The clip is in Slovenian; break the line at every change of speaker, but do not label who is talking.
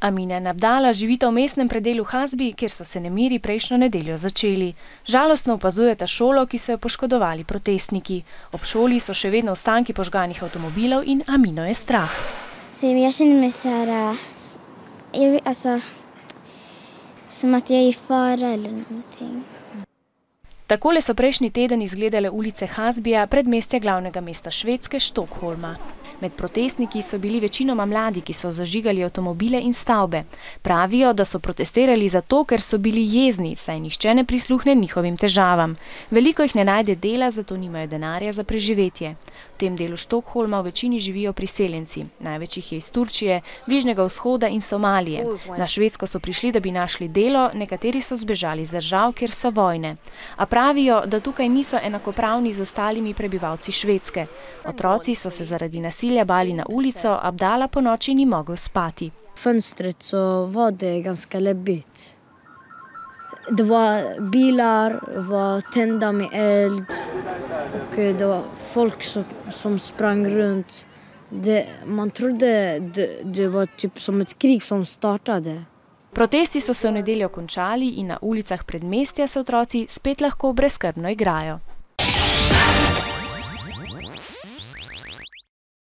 Amina in Abdala živita v mestnem predelu Hasbi, kjer so se nemiri prejšnjo nedeljo začeli. Žalostno opazujeta šolo, ki so jo poškodovali protestniki. Ob šoli so še vedno ostanki požganih avtomobilov in Amino je strah.
Jag känner mig så här, som att jag är i fara eller någonting.
Takole so prejšnji teden izgledale ulice Hasbija, predmestja glavnega mesta Švedske, Štokholma. Med protestniki so bili večinoma mladi, ki so zažigali avtomobile in stavbe. Pravijo, da so protestirali zato, ker so bili jezni, saj nihče ne prisluhne njihovim težavam. Veliko jih ne najde dela, zato nimajo denarja za preživetje. V tem delu Štokholma v večini živijo priseljenci. Največ jih je iz Turčije, Bližnjega vzhoda in Somalije. Na Švedsko so prišli, da bi našli delo, nekateri so zbežali z držav, kjer so vojne. A pravijo, da tukaj niso enakopravni z ostalimi prebivalci Švedske. Otroci so se zaradi nasilja bali na ulico, Abdala po noči ni mogel spati.
Fönstret så var det ganska läbbigt. Det var bilar, var tända med eld och det var folk som sprang runt. Man trodde det var typ som ett krig som startade.
Protesti so se v nedeljo končali in na ulicah predmestja se otroci spet lahko brezskrbno igrajo.